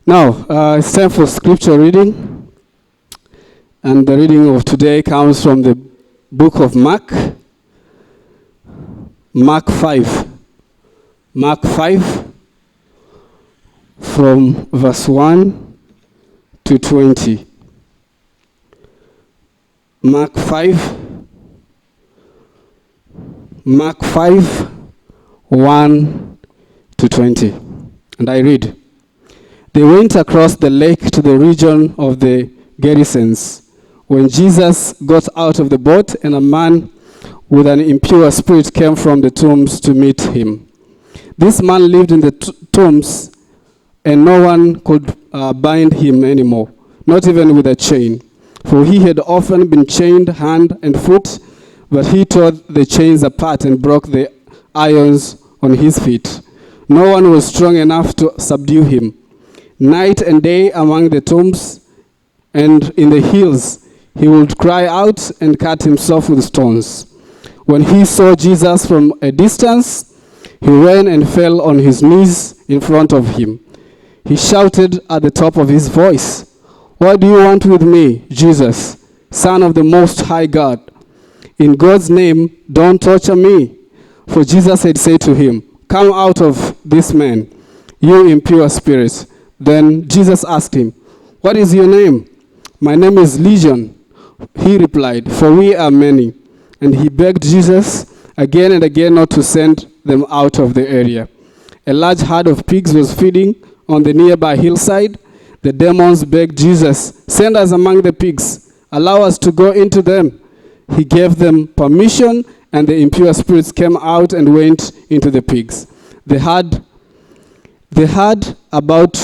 Now, it's time for scripture reading. And the reading of today comes from the book of Mark. Mark 5. Mark 5 from verse 1 to 20. Mark 5. Mark 5, 1 to 20. And I read. They went across the lake to the region of the Gerasenes. When Jesus got out of the boat, and a man with an impure spirit came from the tombs to meet him. This man lived in the tombs, and no one could bind him anymore, not even with a chain. For he had often been chained hand and foot, but he tore the chains apart and broke the irons on his feet. No one was strong enough to subdue him. Night and day among the tombs and in the hills, he would cry out and cut himself with stones. When he saw Jesus from a distance, he ran and fell on his knees in front of him. He shouted at the top of his voice, "What do you want with me, Jesus, Son of the Most High God? In God's name, don't torture me." For Jesus had said to him, "Come out of this man, you impure spirit." Then Jesus asked him, "What is your name?" "My name is Legion," he replied, "for we are many." And he begged Jesus again and again not to send them out of the area. A large herd of pigs was feeding on the nearby hillside. The demons begged Jesus, "Send us among the pigs. Allow us to go into them." He gave them permission, and the impure spirits came out and went into the pigs. They had about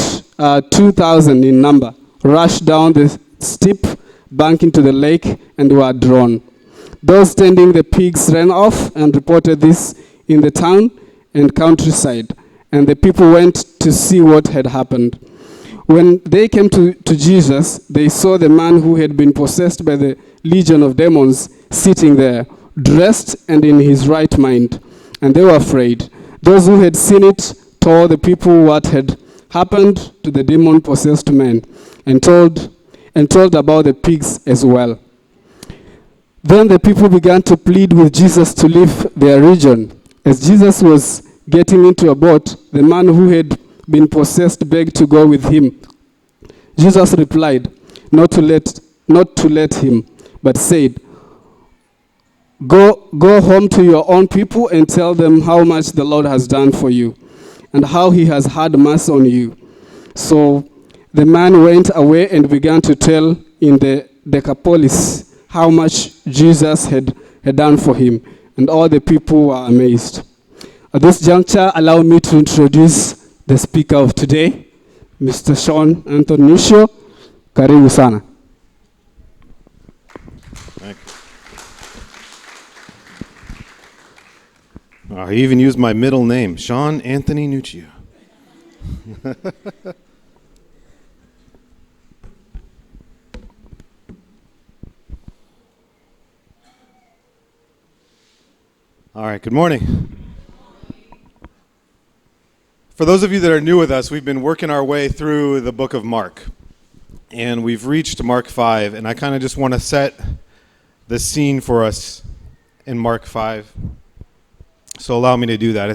2,000 in number, rushed down the steep bank into the lake and were drawn. Those tending the pigs ran off and reported this in the town and countryside, and the people went to see what had happened. When they came to Jesus, they saw the man who had been possessed by the legion of demons sitting there, dressed and in his right mind, and they were afraid. Those who had seen it told the people what had happened to the demon-possessed man, and told about the pigs as well. Then the people began to plead with Jesus to leave their region. As Jesus was getting into a boat, the man who had been possessed begged to go with him. Jesus replied, not to let him, but said, Go home to your own people and tell them how much the Lord has done for you, and how he has had mercy on you." So the man went away and began to tell in the Decapolis how much Jesus had done for him, and all the people were amazed. At this juncture, allow me to introduce the speaker of today, Mr. Sean Anthony Nucio. Karibu sana. Thank you. I even used my middle name, Sean Anthony Nucio. All right, good morning. For those of you that are new with us, we've been working our way through the book of Mark. And we've reached Mark 5, and I kind of just want to set the scene for us in Mark 5. So allow me to do that.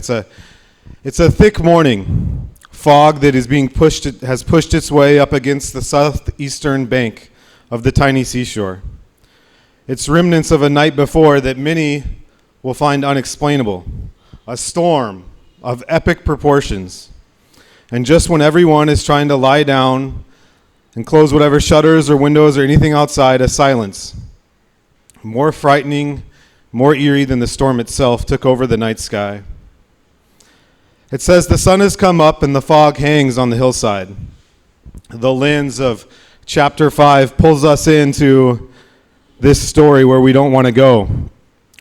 It's a thick morning. Fog that is has pushed its way up against the southeastern bank of the tiny seashore. It's remnants of a night before that many will find unexplainable. A storm of epic proportions. And just when everyone is trying to lie down and close whatever shutters or windows or anything outside, a silence, more frightening, more eerie than the storm itself, took over the night sky. It says the sun has come up and the fog hangs on the hillside. The lens of chapter 5 pulls us into this story where we don't want to go.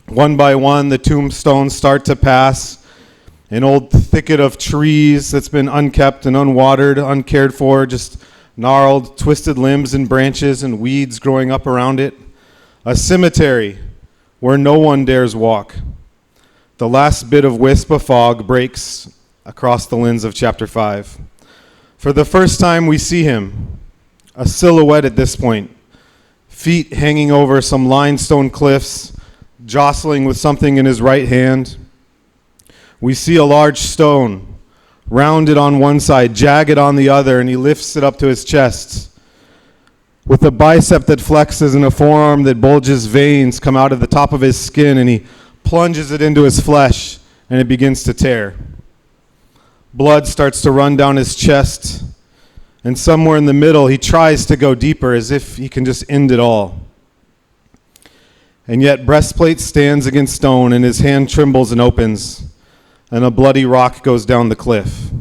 One by one, the tombstones start to pass. An old thicket of trees that's been unkept and unwatered, uncared for, just gnarled, twisted limbs and branches and weeds growing up around it. A cemetery where no one dares walk. The last bit of wisp of fog breaks across the lens of chapter 5. For the first time we see him, a silhouette at this point, feet hanging over some limestone cliffs, jostling with something in his right hand. We see a large stone, rounded on one side, jagged on the other, and he lifts it up to his chest. With a bicep that flexes and a forearm that bulges, veins come out of the top of his skin, and he plunges it into his flesh, and it begins to tear. Blood starts to run down his chest, and somewhere in the middle, he tries to go deeper as if he can just end it all. And yet breastplate stands against stone, and his hand trembles and opens, and a bloody rock goes down the cliff.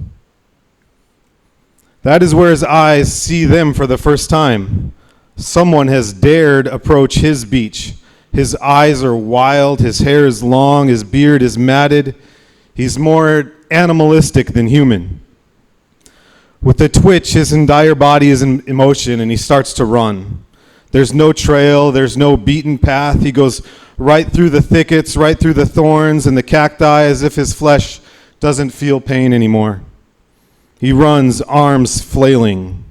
That is where his eyes see them for the first time. Someone has dared approach his beach. His eyes are wild, his hair is long, his beard is matted. He's more animalistic than human. With a twitch, his entire body is in motion, and he starts to run. There's no trail, there's no beaten path. He goes right through the thickets, right through the thorns and the cacti, as if his flesh doesn't feel pain anymore. He runs, arms flailing.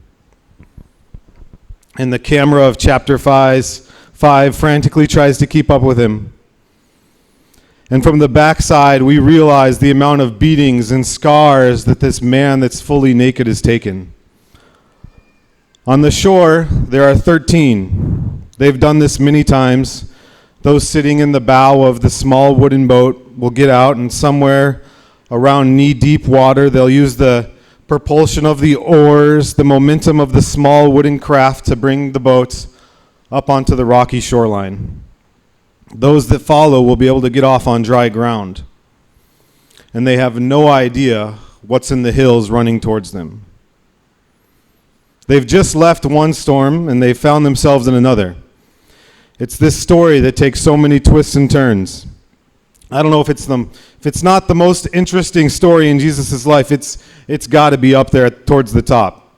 And the camera of chapter 5 frantically tries to keep up with him. And from the backside, we realize the amount of beatings and scars that this man that's fully naked has taken. On the shore, there are 13. They've done this many times. Those sitting in the bow of the small wooden boat will get out, and somewhere around knee-deep water, they'll use the propulsion of the oars, the momentum of the small wooden craft to bring the boats up onto the rocky shoreline. Those that follow will be able to get off on dry ground, and they have no idea what's in the hills running towards them. They've just left one storm, and they've found themselves in another. It's this story that takes so many twists and turns. I don't know if it's not the most interesting story in Jesus' life, it's got to be up there towards the top.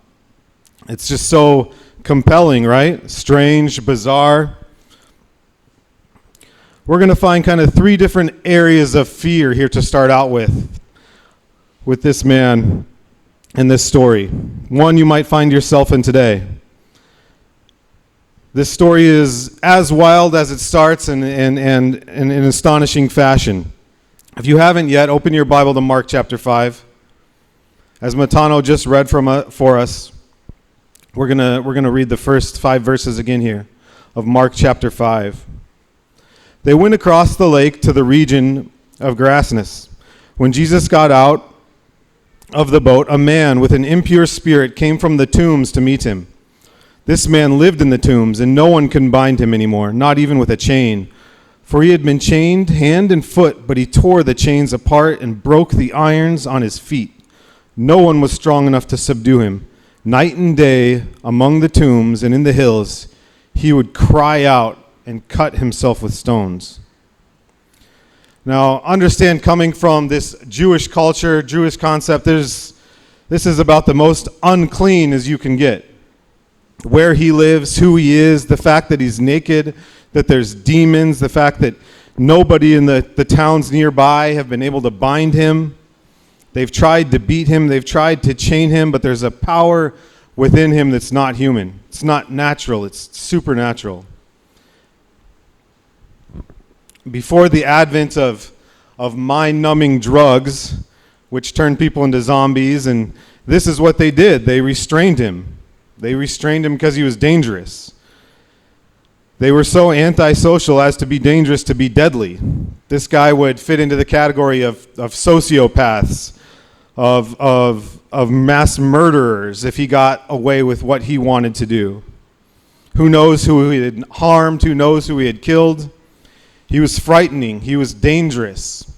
It's just so compelling, right? Strange, bizarre. We're going to find kind of 3 different areas of fear here to start out with this man and this story. One you might find yourself in today. This story is as wild as it starts and in an astonishing fashion. If you haven't yet, open your Bible to Mark chapter 5. As Matano just read for us, we're gonna read the first 5 verses again here of Mark chapter 5. They went across the lake to the region of Gerasnes. When Jesus got out of the boat, a man with an impure spirit came from the tombs to meet him. This man lived in the tombs, and no one could bind him anymore, not even with a chain. For he had been chained hand and foot, but he tore the chains apart and broke the irons on his feet. No one was strong enough to subdue him. Night and day, among the tombs and in the hills, he would cry out and cut himself with stones. Now, understand, coming from this Jewish culture, Jewish concept, this is about the most unclean as you can get. Where he lives, who he is, the fact that he's naked, that there's demons, the fact that nobody in the towns nearby have been able to bind him. They've tried to beat him, they've tried to chain him, but there's a power within him that's not human. It's not natural, it's supernatural. Before the advent of mind-numbing drugs, which turned people into zombies, and this is what they did. They restrained him. They restrained him because he was dangerous. They were so antisocial as to be dangerous, to be deadly. This guy would fit into the category of sociopaths, of mass murderers, if he got away with what he wanted to do. Who knows who he had harmed? Who knows who he had killed? He was frightening. He was dangerous.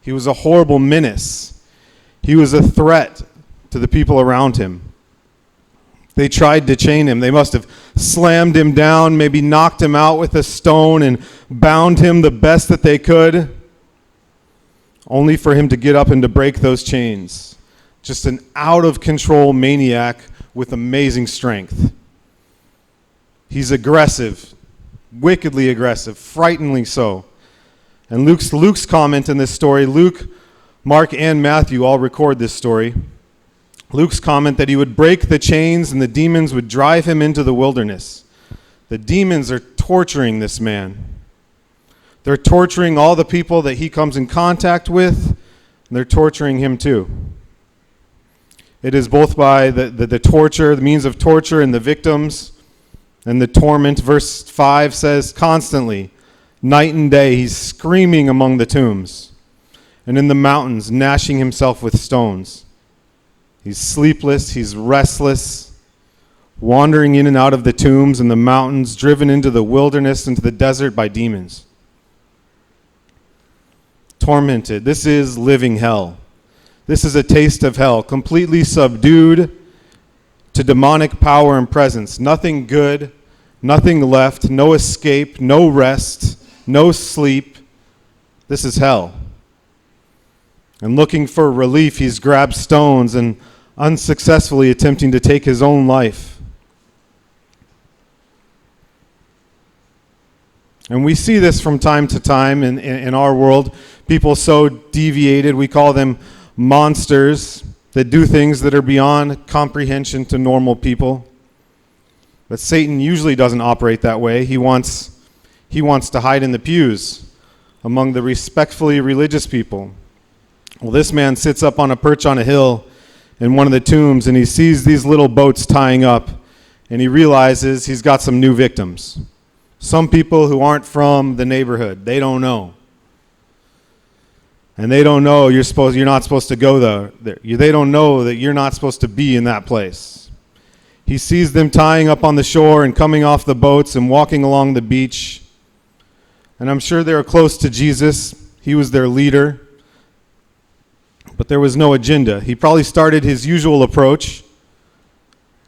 He was a horrible menace. He was a threat to the people around him. They tried to chain him. They must have slammed him down, maybe knocked him out with a stone and bound him the best that they could, only for him to get up and to break those chains. Just an out-of-control maniac with amazing strength. He's aggressive, wickedly aggressive, frighteningly so. And Luke's comment in this story, Luke, Mark, and Matthew all record this story. Luke's comment that he would break the chains and the demons would drive him into the wilderness. The demons are torturing this man. They're torturing all the people that he comes in contact with, and they're torturing him too. It is both by the torture, the means of torture, and the victims, and the torment. Verse 5 says, constantly, night and day, he's screaming among the tombs, and in the mountains, gnashing himself with stones. He's sleepless, he's restless, wandering in and out of the tombs and the mountains, driven into the wilderness, into the desert by demons. Tormented. This is living hell. This is a taste of hell, completely subdued to demonic power and presence. Nothing good, nothing left, no escape, no rest, no sleep. This is hell. And looking for relief, he's grabbed stones and unsuccessfully attempting to take his own life. And we see this from time to time in our world. People so deviated, we call them monsters, that do things that are beyond comprehension to normal people. But Satan usually doesn't operate that way. He wants to hide in the pews among the respectfully religious people. Well, this man sits up on a perch on a hill in one of the tombs, and he sees these little boats tying up, and he realizes he's got some new victims. Some people who aren't from the neighborhood, they don't know. And they don't know you're not supposed to go there. They don't know that you're not supposed to be in that place. He sees them tying up on the shore and coming off the boats and walking along the beach. And I'm sure they were close to Jesus. He was their leader. But there was no agenda. He probably started his usual approach,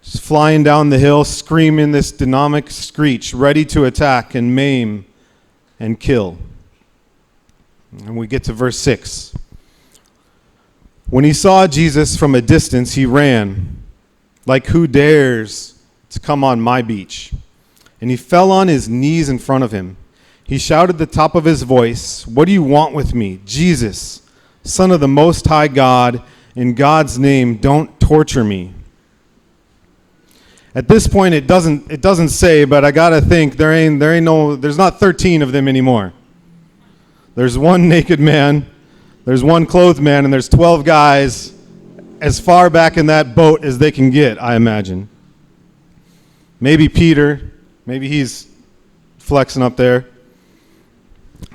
just flying down the hill, screaming this demonic screech, ready to attack and maim and kill. And we get to verse 6. When he saw Jesus from a distance, he ran, like who dares to come on my beach? And he fell on his knees in front of him. He shouted at the top of his voice, "What do you want with me? Jesus, Son of the Most High God, in God's name, don't torture me." At this point, it doesn't say, but I gotta think there's not 13 of them anymore. There's one naked man, there's one clothed man, and there's 12 guys as far back in that boat as they can get, I imagine. Maybe Peter, maybe he's flexing up there,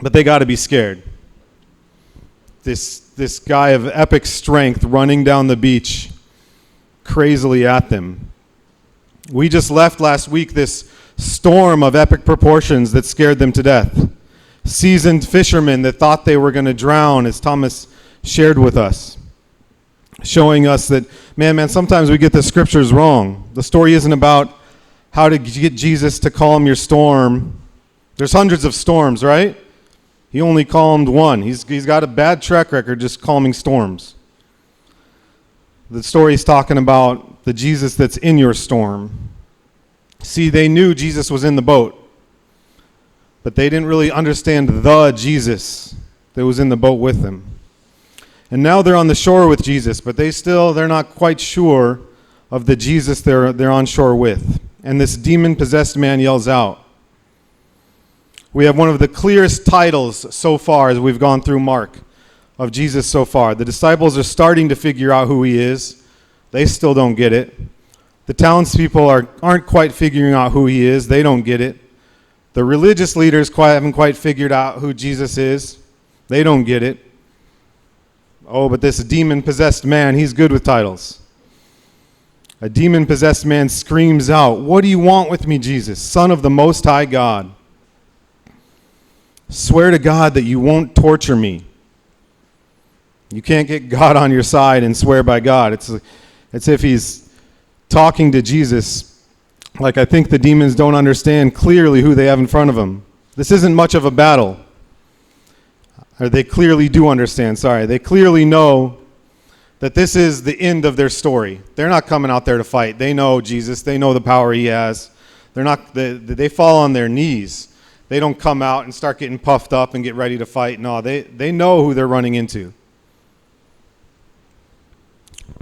but they got to be scared. This guy of epic strength running down the beach crazily at them. We just left last week this storm of epic proportions that scared them to death. Seasoned fishermen that thought they were going to drown, as Thomas shared with us, showing us that, man, sometimes we get the scriptures wrong. The story isn't about how to get Jesus to calm your storm. There's hundreds of storms, right? He only calmed one. He's got a bad track record just calming storms. The story's talking about the Jesus that's in your storm. See, they knew Jesus was in the boat, but they didn't really understand the Jesus that was in the boat with them. And now they're on the shore with Jesus, but they're not quite sure of the Jesus they're on shore with. And this demon-possessed man yells out. We have one of the clearest titles so far as we've gone through Mark of Jesus so far. The disciples are starting to figure out who he is. They still don't get it. The townspeople aren't quite figuring out who he is. They don't get it. The religious leaders haven't quite figured out who Jesus is. They don't get it. Oh, but this demon-possessed man, he's good with titles. A demon-possessed man screams out, "What do you want with me, Jesus, Son of the Most High God? Swear to God that you won't torture me." You can't get God on your side and swear by God. It's if he's talking to Jesus, like I think the demons don't understand clearly who they have in front of them. This isn't much of a battle. Or they clearly do understand, They clearly know that this is the end of their story. They're not coming out there to fight. They know Jesus. They know the power he has. They fall on their knees. They don't come out and start getting puffed up and get ready to fight. No, they know who they're running into.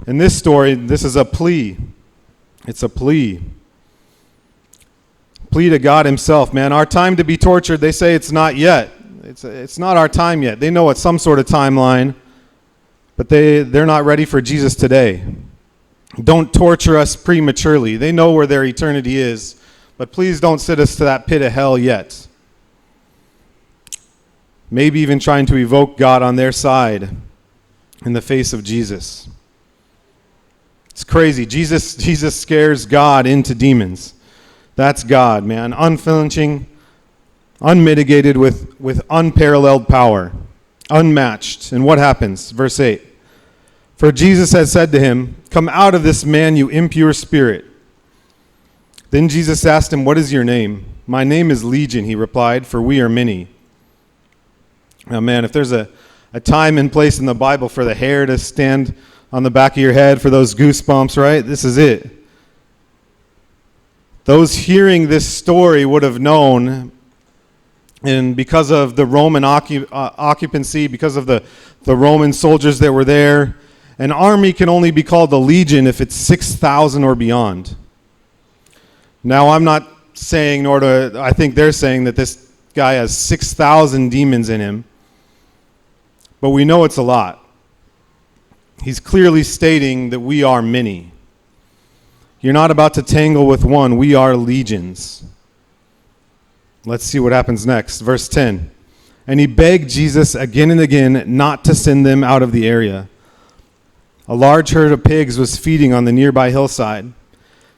In this story, this is a plea. It's a plea. Plea to God himself, man. Our time to be tortured, they say it's not yet. It's not our time yet. They know it's some sort of timeline, but they're not ready for Jesus today. Don't torture us prematurely. They know where their eternity is, but please don't send us to that pit of hell yet. Maybe even trying to evoke God on their side in the face of Jesus. It's crazy. Jesus scares God into demons. That's God, man. Unflinching, unmitigated with unparalleled power, unmatched. And what happens? Verse 8. For Jesus had said to him, "Come out of this man, you impure spirit." Then Jesus asked him, "What is your name?" "My name is Legion," he replied, "for we are many." Now, man, if there's a time and place in the Bible for the hair to stand on the back of your head, for those goosebumps, right? This is it. Those hearing this story would have known, and because of the Roman occupancy, because of the Roman soldiers that were there, an army can only be called a legion if it's 6,000 or beyond. Now, I'm not saying, I think they're saying that this guy has 6,000 demons in him, but we know it's a lot. He's clearly stating that we are many. You're not about to tangle with one. We are legions. Let's see what happens next. Verse 10. And he begged Jesus again and again not to send them out of the area. A large herd of pigs was feeding on the nearby hillside.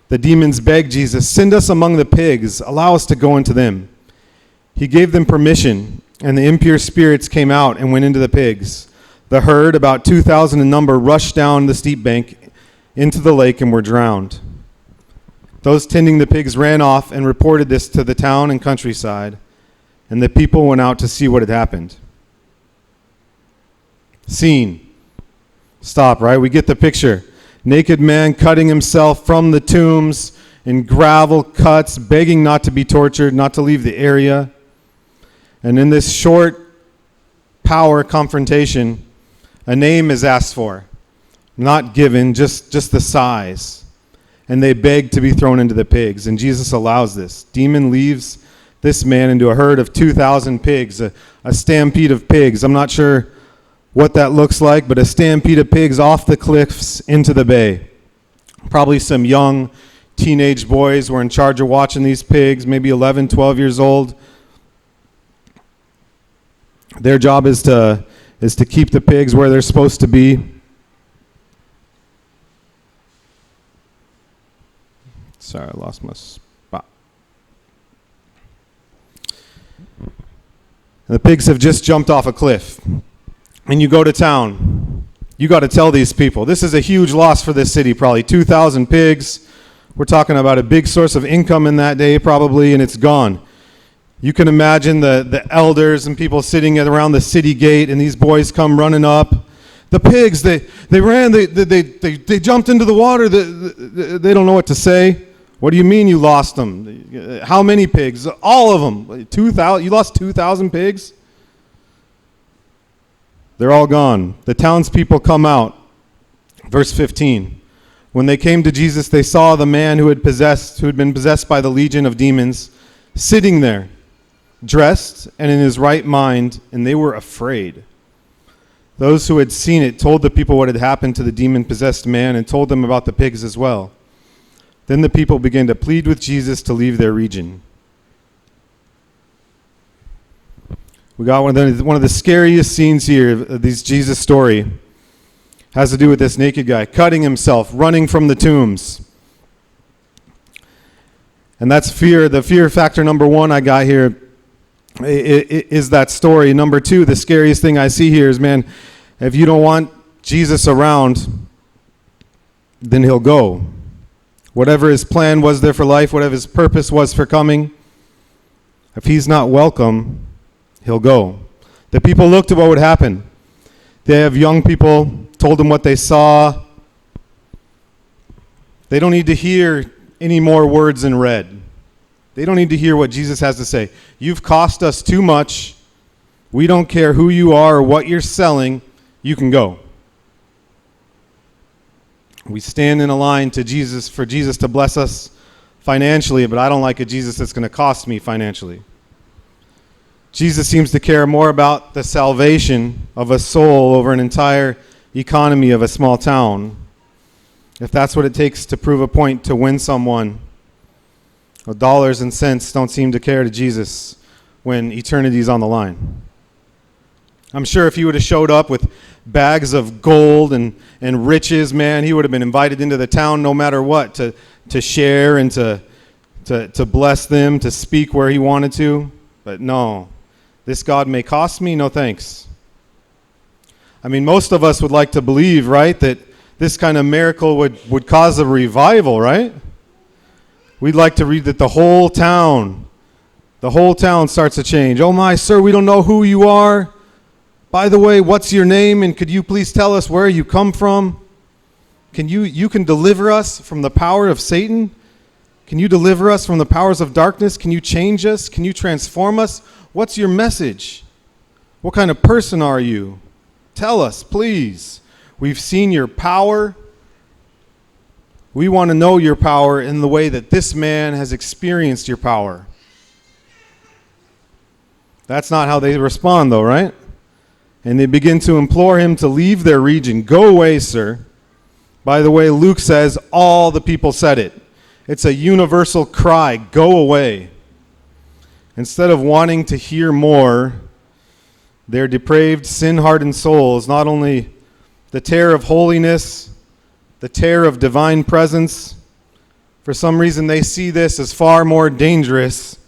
The demons begged Jesus, "Send us among the pigs. Allow us to go into them." He gave them permission, and the impure spirits came out and went into the pigs. The herd, about 2,000 in number, rushed down the steep bank into the lake and were drowned. Those tending the pigs ran off and reported this to the town and countryside, and the people went out to see what had happened. Scene. Stop, right? We get the picture. Naked man cutting himself from the tombs in gravel cuts, begging not to be tortured, not to leave the area. And in this short power confrontation, a name is asked for, not given, just the size. And they beg to be thrown into the pigs, and Jesus allows this. Demon leaves this man into a herd of 2,000 pigs, a stampede of pigs. I'm not sure what that looks like, but a stampede of pigs off the cliffs into the bay. Probably some young teenage boys were in charge of watching these pigs, maybe 11, 12 years old. Their job is to keep the pigs where they're supposed to be. Sorry, I lost my spot. The pigs have just jumped off a cliff. And you go to town. You got to tell these people. This is a huge loss for this city, probably 2,000 pigs. We're talking about a big source of income in that day, probably, and it's gone. You can imagine the elders and people sitting around the city gate, and these boys come running up. The pigs, they ran, they jumped into the water. They don't know what to say. What do you mean you lost them? How many pigs? All of them. 2,000. You lost 2,000 pigs? They're all gone. The townspeople come out. Verse 15. When they came to Jesus, they saw the man who had been possessed by the legion of demons, sitting there, dressed and in his right mind, and they were afraid. Those who had seen it told the people what had happened to the demon-possessed man and told them about the pigs as well. Then the people began to plead with Jesus to leave their region. We got one of the scariest scenes here of this Jesus story. Has to do with this naked guy cutting himself, running from the tombs. And that's fear. The fear factor number one I got here is that story. Number two, the scariest thing I see here is, man, if you don't want Jesus around, then he'll go. Whatever his plan was there for life, whatever his purpose was for coming, if he's not welcome, he'll go. The people looked at what would happen. They have young people, told them what they saw. They don't need to hear any more words in red. They don't need to hear what Jesus has to say. You've cost us too much. We don't care who you are or what you're selling. You can go. We stand in a line to Jesus for Jesus to bless us financially, but I don't like a Jesus that's going to cost me financially. Jesus seems to care more about the salvation of a soul over an entire economy of a small town. If that's what it takes to prove a point to win someone, well, dollars and cents don't seem to care to Jesus when eternity's on the line. I'm sure if he would have showed up with bags of gold and riches, man, he would have been invited into the town no matter what to share and to bless them, to speak where he wanted to. But no, this God may cost me, no thanks. I mean, most of us would like to believe, right, that this kind of miracle would cause a revival, right? We'd like to read that the whole town starts to change. Oh my, sir, we don't know who you are. By the way, what's your name? And could you please tell us where you come from? You can deliver us from the power of Satan? Can you deliver us from the powers of darkness? Can you change us? Can you transform us? What's your message? What kind of person are you? Tell us, please. We've seen your power. We want to know your power in the way that this man has experienced your power. That's not how they respond, though, right? And they begin to implore him to leave their region. Go away, sir. By the way, Luke says all the people said it. It's a universal cry, go away. Instead of wanting to hear more, their depraved, sin-hardened souls, not only the terror of holiness, the terror of divine presence, for some reason they see this as far more dangerous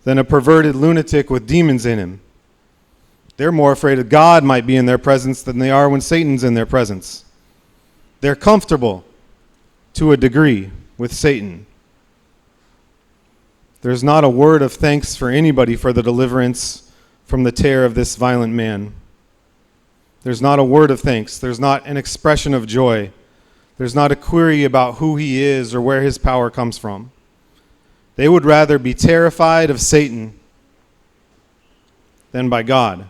than a perverted lunatic with demons in him. They're more afraid that God might be in their presence than they are when Satan's in their presence. They're comfortable to a degree with Satan. There's not a word of thanks for anybody for the deliverance from the terror of this violent man. There's not a word of thanks. There's not an expression of joy. There's not a query about who he is or where his power comes from. They would rather be terrified of Satan than by God.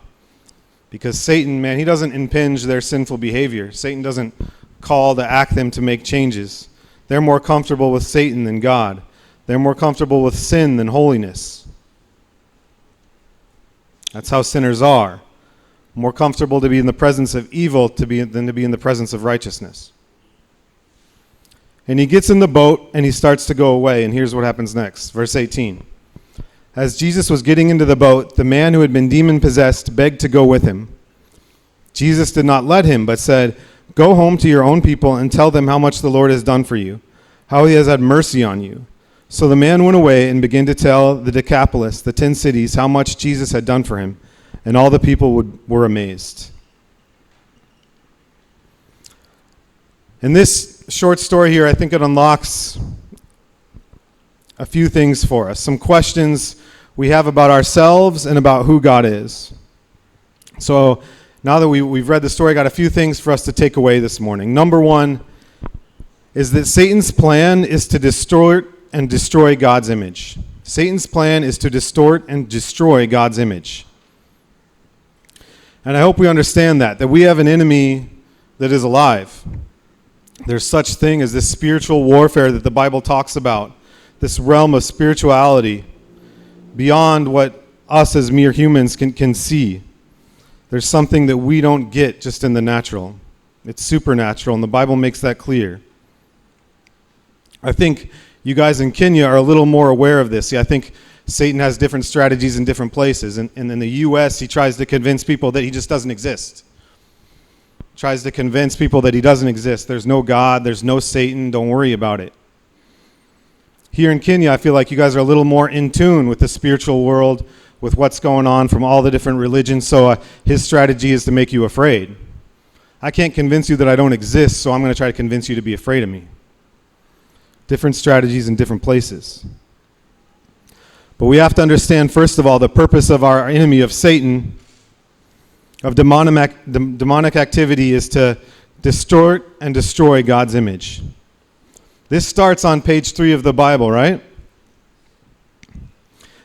Because Satan, man, he doesn't impinge their sinful behavior. Satan doesn't call to act them to make changes. They're more comfortable with Satan than God. They're more comfortable with sin than holiness. That's how sinners are. More comfortable to be in the presence of evil than to be in the presence of righteousness. And he gets in the boat and he starts to go away. And here's what happens next. Verse 18. As Jesus was getting into the boat, the man who had been demon-possessed begged to go with him. Jesus did not let him, but said, "Go home to your own people and tell them how much the Lord has done for you, how he has had mercy on you." So the man went away and began to tell the Decapolis, the 10 cities, how much Jesus had done for him, and all the people were amazed. In this short story here, I think it unlocks a few things for us, some questions we have about ourselves and about who God is. So now that we've read the story, I got a few things for us to take away this morning. Number one is that Satan's plan is to distort and destroy God's image. Satan's plan is to distort and destroy God's image. And I hope we understand that we have an enemy that is alive. There's such thing as this spiritual warfare that the Bible talks about, this realm of spirituality beyond what us as mere humans can see. There's something that we don't get just in the natural. It's supernatural, and the Bible makes that clear. I think you guys in Kenya are a little more aware of this. See, I think Satan has different strategies in different places. And in the U.S., he tries to convince people that he just doesn't exist. Tries to convince people that he doesn't exist. There's no God. There's no Satan. Don't worry about it. Here in Kenya, I feel like you guys are a little more in tune with the spiritual world, with what's going on from all the different religions. So his strategy is to make you afraid. I can't convince you that I don't exist, so I'm going to try to convince you to be afraid of me. Different strategies in different places. But we have to understand, first of all, the purpose of our enemy, of Satan, of demonic activity, is to distort and destroy God's image. This starts on page 3 of the Bible, right?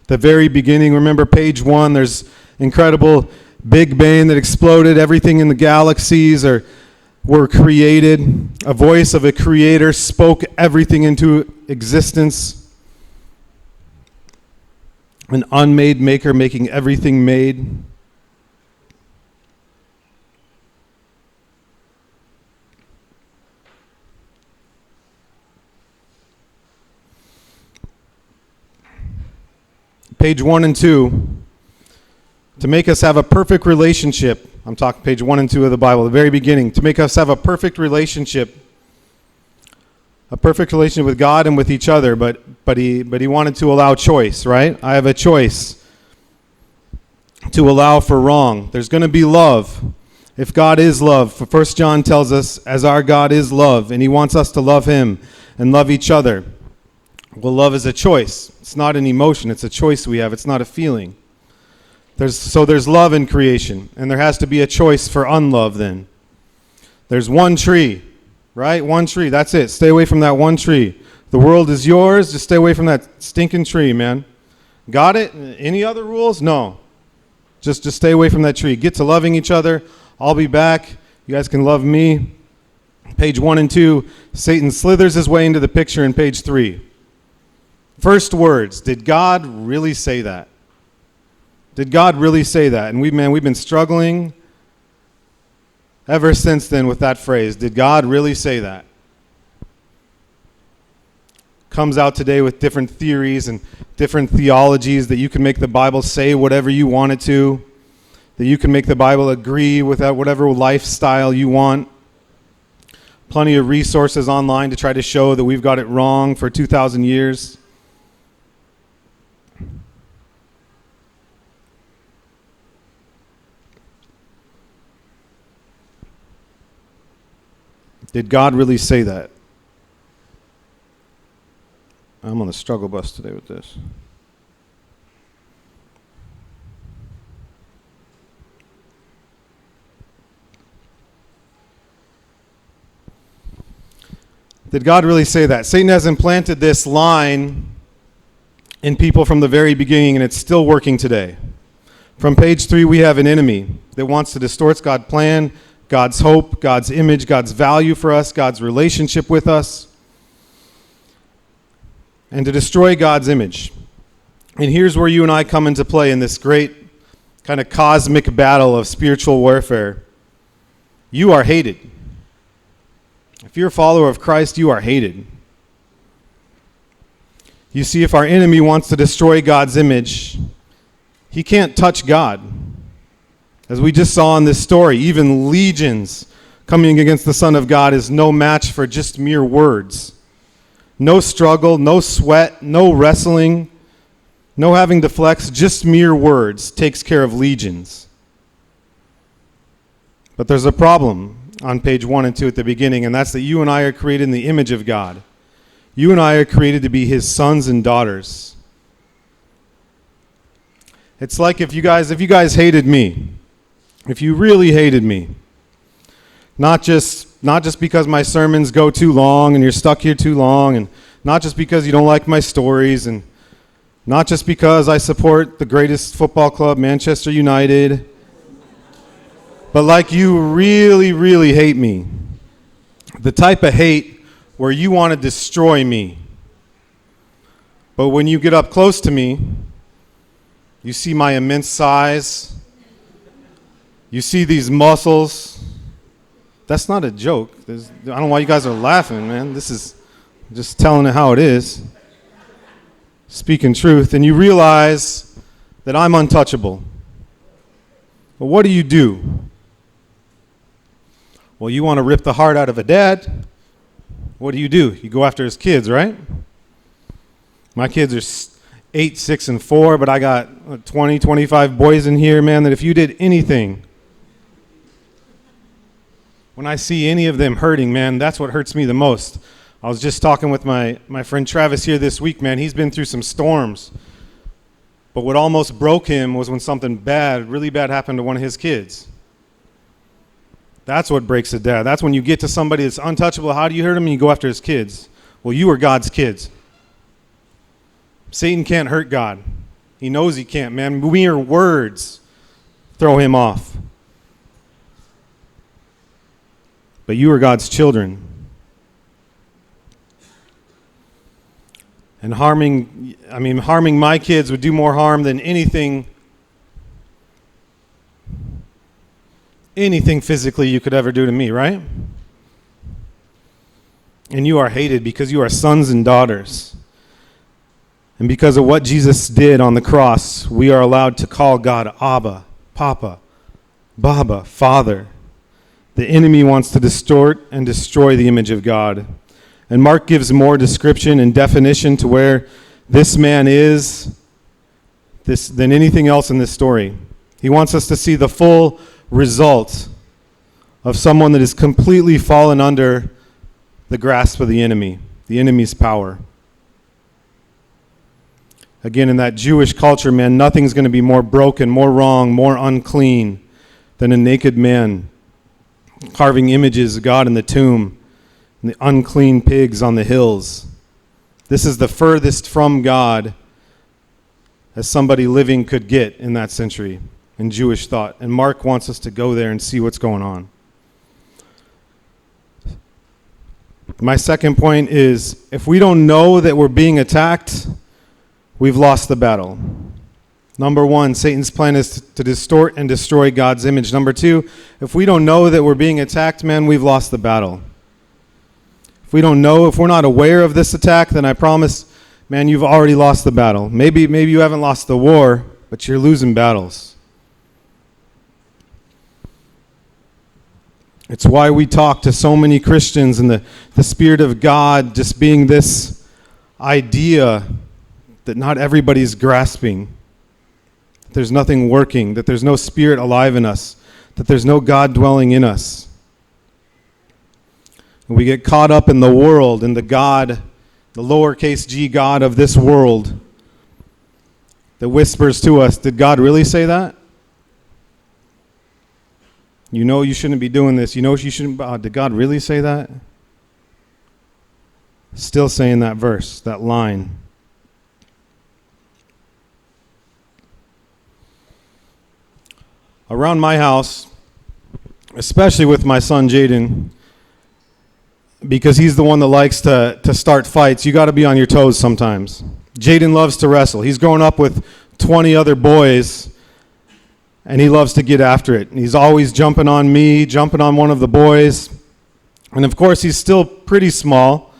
The very beginning, remember page 1, there's incredible Big Bang that exploded everything in the galaxies, or were created. A voice of a creator spoke everything into existence. An unmade maker making everything made. Page 1 and 2, to make us have a perfect relationship. I'm talking page 1 and 2 of the Bible, the very beginning. To make us have a perfect relationship with God and with each other, but he wanted to allow choice, right? I have a choice to allow for wrong. There's going to be love. If God is love, 1 John tells us, as our God is love, and he wants us to love him and love each other. Well, love is a choice. It's not an emotion. It's a choice we have. It's not a feeling. There's love in creation, and there has to be a choice for unlove then. There's one tree, right? One tree. That's it. Stay away from that one tree. The world is yours. Just stay away from that stinking tree, man. Got it? Any other rules? No. Just stay away from that tree. Get to loving each other. I'll be back. You guys can love me. Page 1 and 2, Satan slithers his way into the picture in page 3. First words, did God really say that? Did God really say that? And we've been struggling ever since then with that phrase. Did God really say that? Comes out today with different theories and different theologies that you can make the Bible say whatever you want it to, that you can make the Bible agree with whatever lifestyle you want. Plenty of resources online to try to show that we've got it wrong for 2,000 years. Did God really say that? I'm on the struggle bus today with this. Did God really say that? Satan has implanted this line in people from the very beginning, and it's still working today. From page 3, we have an enemy that wants to distort God's plan, God's hope, God's image, God's value for us, God's relationship with us, and to destroy God's image. And here's where you and I come into play in this great kind of cosmic battle of spiritual warfare. You are hated. If you're a follower of Christ, you are hated. You see, if our enemy wants to destroy God's image, he can't touch God. As we just saw in this story, even legions coming against the Son of God is no match for just mere words. No struggle, no sweat, no wrestling, no having to flex, just mere words takes care of legions. But there's a problem on page 1 and 2 at the beginning, and that's that you and I are created in the image of God. You and I are created to be his sons and daughters. It's like if you guys hated me, if you really hated me, not just because my sermons go too long and you're stuck here too long, and not just because you don't like my stories, and not just because I support the greatest football club, Manchester United, but like you really, really hate me. The type of hate where you want to destroy me. But when you get up close to me, you see my immense size. You see these muscles. That's not a joke. I don't know why you guys are laughing, man. This is just telling it how it is. Speaking truth. And you realize that I'm untouchable. But what do? Well, you want to rip the heart out of a dad. What do? You go after his kids, right? My kids are 8, 6, and 4, but I got 20, 25 boys in here, man, that if you did anything, when I see any of them hurting, man, that's what hurts me the most. I was just talking with my friend Travis here this week, man. He's been through some storms. But what almost broke him was when something bad, really bad, happened to one of his kids. That's what breaks a dad. That's when you get to somebody that's untouchable. How do you hurt him? And you go after his kids. Well, you are God's kids. Satan can't hurt God. He knows he can't, man. Mere words throw him off. but you are God's children. And harming my kids would do more harm than anything physically you could ever do to me, right? And you are hated because you are sons and daughters. And because of what Jesus did on the cross, we are allowed to call God Abba, Papa, Baba, Father. The enemy wants to distort and destroy the image of God. And Mark gives more description and definition to where this man is than anything else in this story. He wants us to see the full result of someone that is completely fallen under the grasp of the enemy's power. Again, in that Jewish culture, man, nothing's going to be more broken, more wrong, more unclean than a naked man carving images of God in the tomb and the unclean pigs on the hills. This is the furthest from God as somebody living could get in that century in Jewish thought. And Mark wants us to go there and see what's going on. My second point is, if we don't know that we're being attacked, we've lost the battle. Number one, Satan's plan is to distort and destroy God's image. Number two, if we don't know that we're being attacked, man, we've lost the battle. If we don't know, if we're not aware of this attack, then I promise, man, you've already lost the battle. Maybe you haven't lost the war, but you're losing battles. It's why we talk to so many Christians and the Spirit of God just being this idea that not everybody's grasping, that there's nothing working, that there's no Spirit alive in us, that there's no God dwelling in us. And we get caught up in the world, in the God, the lowercase g God of this world that whispers to us, did God really say that? You know you shouldn't be doing this. You know you shouldn't. Did God really say that? Still saying that verse, that line. Around my house, especially with my son Jaden, because he's the one that likes to start fights, you got to be on your toes sometimes. Jaden loves to wrestle. He's grown up with 20 other boys, and he loves to get after it. And he's always jumping on me, jumping on one of the boys. And of course, he's still pretty small.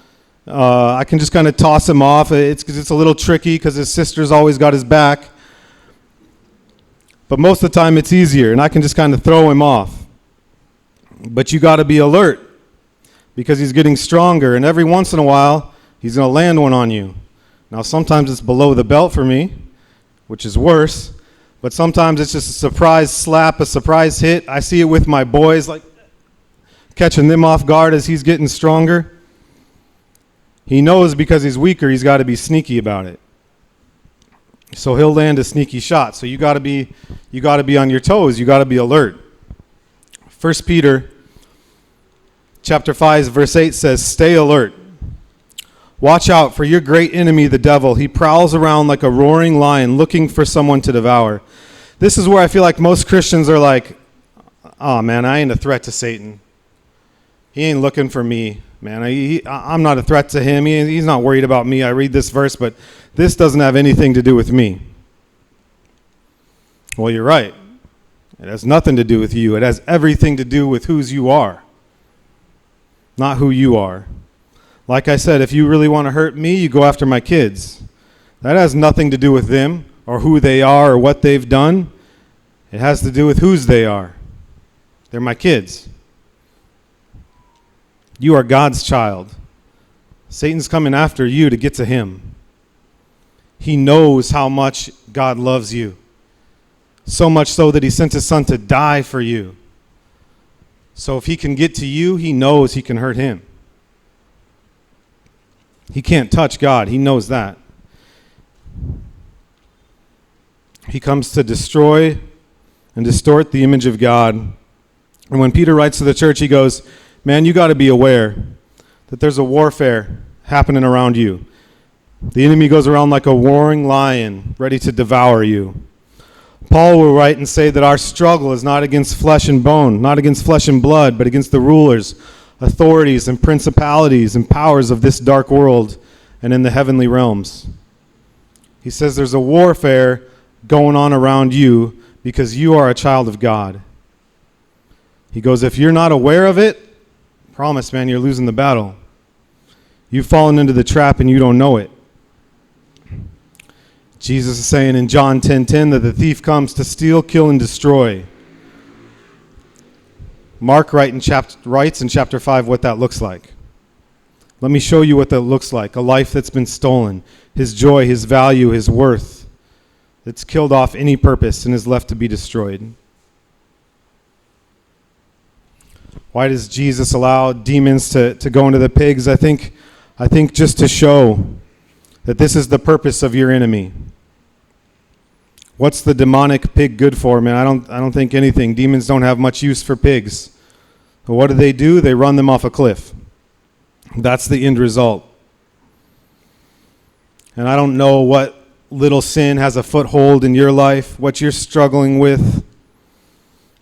I can just kind of toss him off. It's a little tricky because his sister's always got his back. But most of the time, it's easier, and I can just kind of throw him off. But you got to be alert because he's getting stronger, and every once in a while, he's going to land one on you. Now, sometimes it's below the belt for me, which is worse. But sometimes it's just a surprise slap, a surprise hit. I see it with my boys, like catching them off guard as he's getting stronger. He knows because he's weaker, he's got to be sneaky about it. So he'll land a sneaky shot. So you got to be on your toes. You got to be alert. 1 Peter chapter 5 verse 8 says, "Stay alert. Watch out for your great enemy, the devil. He prowls around like a roaring lion looking for someone to devour." This is where I feel like most Christians are like, "Oh man, I ain't a threat to Satan. He ain't looking for me, man. I'm not a threat to him. He's not worried about me. I read this verse, but this doesn't have anything to do with me." Well, you're right. It has nothing to do with you. It has everything to do with whose you are, not who you are. Like I said, if you really want to hurt me, you go after my kids. That has nothing to do with them or who they are or what they've done. It has to do with whose they are. They're my kids. You are God's child. Satan's coming after you to get to him. He knows how much God loves you. So much so that he sent his son to die for you. So if he can get to you, he knows he can hurt him. He can't touch God. He knows that. He comes to destroy and distort the image of God. And when Peter writes to the church, he goes, man, you got to be aware that there's a warfare happening around you. The enemy goes around like a roaring lion, ready to devour you. Paul will write and say that our struggle is not against flesh and bone, not against flesh and blood, but against the rulers, authorities and principalities and powers of this dark world and in the heavenly realms. He says there's a warfare going on around you because you are a child of God. He goes, if you're not aware of it, promise, man, you're losing the battle. You've fallen into the trap and you don't know it. Jesus is saying in John 10:10 that the thief comes to steal, kill, and destroy. Mark writes in chapter 5 what that looks like. Let me show you what that looks like. A life that's been stolen. His joy, his value, his worth. That's killed off any purpose and is left to be destroyed. Why does Jesus allow demons to go into the pigs? I think just to show that this is the purpose of your enemy. What's the demonic pig good for, man? I don't think anything. Demons don't have much use for pigs. But what do? They run them off a cliff. That's the end result. And I don't know what little sin has a foothold in your life, what you're struggling with,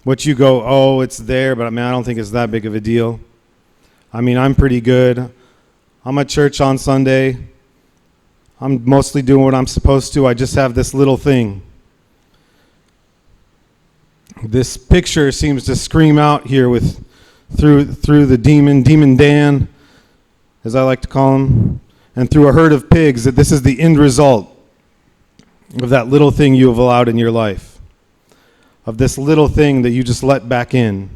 what you go, oh, it's there, but I don't think it's that big of a deal. I'm pretty good. I'm at church on Sunday. I'm mostly doing what I'm supposed to. I just have this little thing. This picture seems to scream out here through the demon Dan, as I like to call him, and through a herd of pigs, that this is the end result of that little thing you have allowed in your life, of this little thing that you just let back in.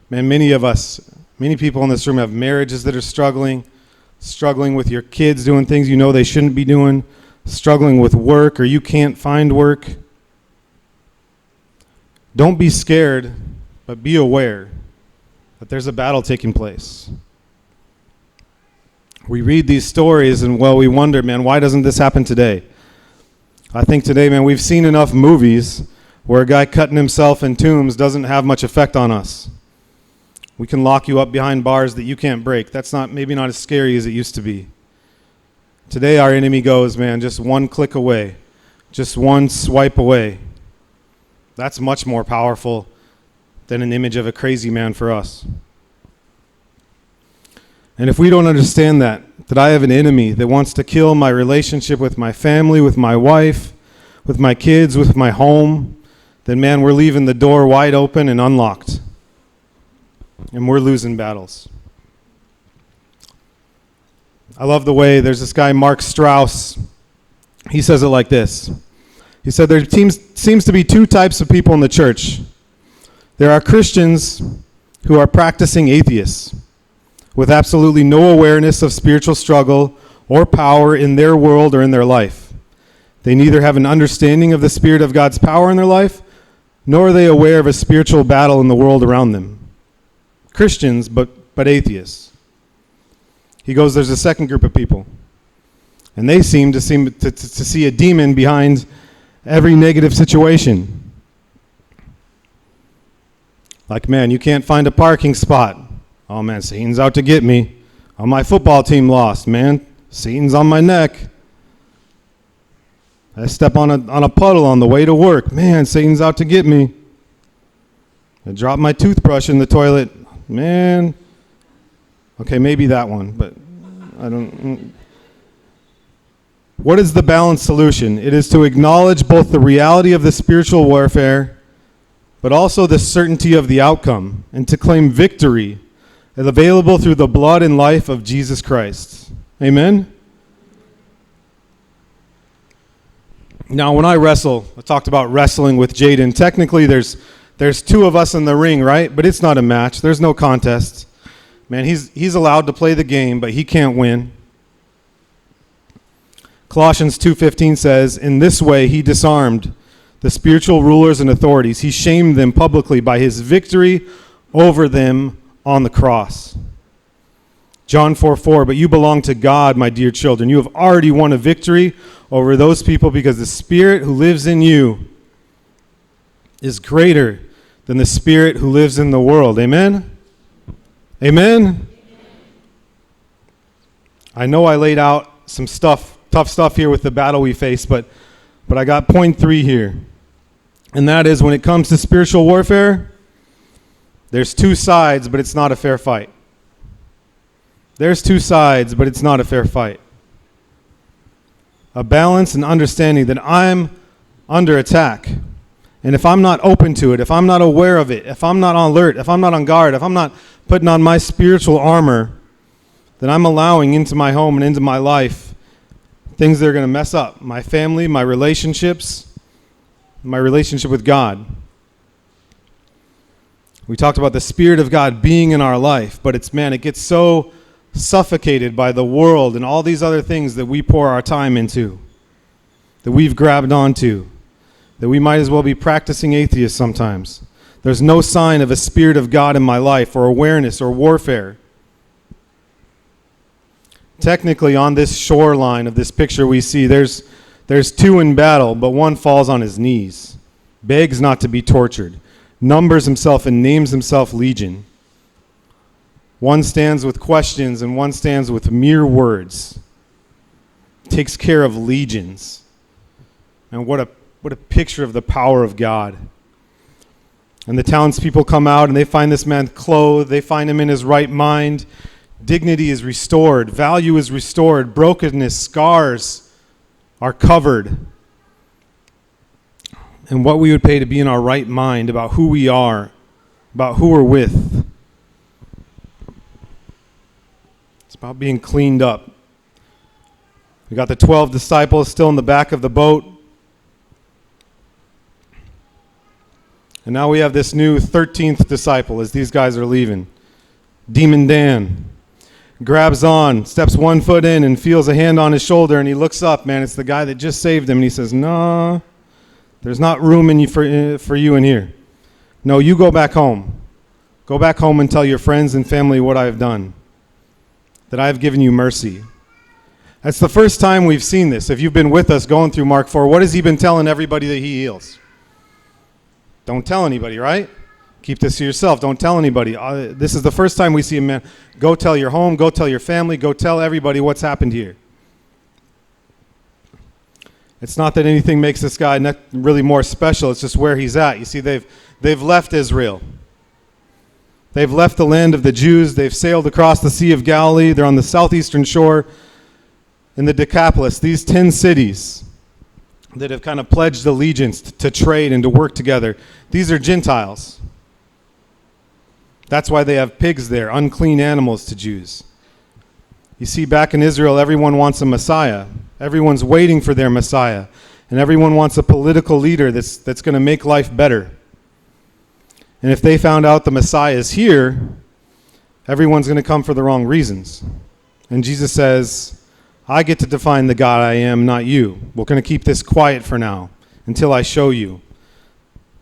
Man, many people in this room have marriages that are struggling with your kids doing things you know they shouldn't be doing, struggling with work, or you can't find work. Don't be scared, but be aware that there's a battle taking place. We read these stories and, we wonder, man, why doesn't this happen today? I think today, man, we've seen enough movies where a guy cutting himself in tombs doesn't have much effect on us. We can lock you up behind bars that you can't break. That's maybe not as scary as it used to be. Today, our enemy goes, man, just one click away, just one swipe away. That's much more powerful than an image of a crazy man for us. And if we don't understand that I have an enemy that wants to kill my relationship with my family, with my wife, with my kids, with my home, then, man, we're leaving the door wide open and unlocked. And we're losing battles. I love the way there's this guy, Mark Strauss. He says it like this. He said there seems to be two types of people in the church. There are Christians who are practicing atheists with absolutely no awareness of spiritual struggle or power in their world or in their life. They neither have an understanding of the Spirit of God's power in their life, nor are they aware of a spiritual battle in the world around them. Christians, but atheists. He goes, there's a second group of people, and they seem to see a demon behind every negative situation. Like, man, you can't find a parking spot. Oh, man, Satan's out to get me. Oh, my football team lost, man. Satan's on my neck. I step on a puddle on the way to work. Man, Satan's out to get me. I drop my toothbrush in the toilet. Man. Okay, maybe that one, but I don't. What is the balanced solution? It is to acknowledge both the reality of the spiritual warfare, but also the certainty of the outcome, and to claim victory available through the blood and life of Jesus Christ. Amen? Now, when I wrestle, I talked about wrestling with Jaden. Technically, there's two of us in the ring, right? But it's not a match. There's no contest. Man, he's allowed to play the game, but he can't win. Colossians 2:15 says, in this way he disarmed the spiritual rulers and authorities. He shamed them publicly by his victory over them on the cross. John 4:4, but you belong to God, my dear children. You have already won a victory over those people because the Spirit who lives in you is greater than the spirit who lives in the world. Amen? Amen? I know I laid out some tough stuff here with the battle we face, but I got point 3 here. And that is, when it comes to spiritual warfare, there's two sides, but it's not a fair fight. There's two sides, but it's not a fair fight. A balance and understanding that I'm under attack. And if I'm not open to it, if I'm not aware of it, if I'm not on alert, if I'm not on guard, if I'm not putting on my spiritual armor, then I'm allowing into my home and into my life things that are going to mess up my family, my relationships, my relationship with God. We talked about the Spirit of God being in our life, but it gets so suffocated by the world and all these other things that we pour our time into, that we've grabbed onto, that we might as well be practicing atheists sometimes. There's no sign of a Spirit of God in my life, or awareness, or warfare. Technically, on this shoreline of this picture we see, there's two in battle, but one falls on his knees, begs not to be tortured, numbers himself and names himself Legion. One stands with questions and one stands with mere words. Takes care of legions. And what a picture of the power of God. And the townspeople come out and they find this man clothed. They find him in his right mind. Dignity is restored. Value is restored. Brokenness, scars are covered. And what we would pay to be in our right mind about who we are, about who we're with. It's about being cleaned up. We got the 12 disciples still in the back of the boat. And now we have this new 13th disciple as these guys are leaving. Demon Dan grabs on, steps 1 foot in and feels a hand on his shoulder, and he looks up, man, it's the guy that just saved him, and he says, no, there's not room for you in here. No, you go back home. Go back home and tell your friends and family what I've done, that I've given you mercy. That's the first time we've seen this. If you've been with us going through Mark 4, what has he been telling everybody that he heals? Don't tell anybody, right? Keep this to yourself. Don't tell anybody. This is the first time we see a man. Go tell your home. Go tell your family. Go tell everybody what's happened here. It's not that anything makes this guy not really more special. It's just where he's at. You see, they've left Israel. They've left the land of the Jews. They've sailed across the Sea of Galilee. They're on the southeastern shore in the Decapolis. These 10 cities that have kind of pledged allegiance to trade and to work together. These are Gentiles. That's why they have pigs there, unclean animals to Jews. You see, back in Israel, everyone wants a Messiah. Everyone's waiting for their Messiah. And everyone wants a political leader that's going to make life better. And if they found out the Messiah is here, everyone's going to come for the wrong reasons. And Jesus says, I get to define the God I am, not you. We're going to keep this quiet for now until I show you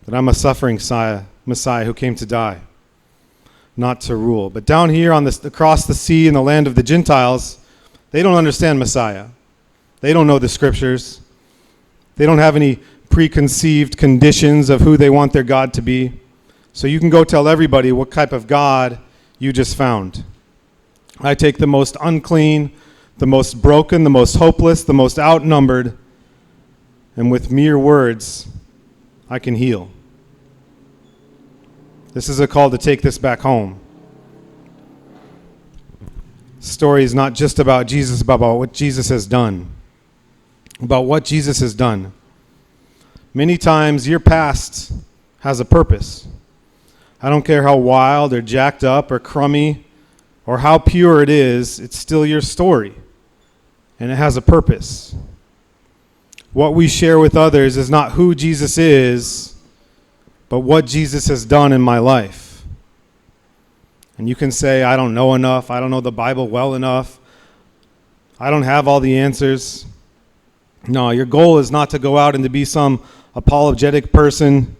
that I'm a suffering Messiah who came to die, not to rule. But down here across the sea in the land of the Gentiles, they don't understand Messiah. They don't know the scriptures. They don't have any preconceived conditions of who they want their God to be. So you can go tell everybody what type of God you just found. I take the most unclean, the most broken, the most hopeless, the most outnumbered, and with mere words, I can heal. This is a call to take this back home. The story is not just about Jesus, but about what Jesus has done. About what Jesus has done. Many times your past has a purpose. I don't care how wild or jacked up or crummy or how pure it is, it's still your story. And it has a purpose. What we share with others is not who Jesus is, but what Jesus has done in my life. And you can say, I don't know enough. I don't know the Bible well enough. I don't have all the answers. No, your goal is not to go out and to be some apologetic person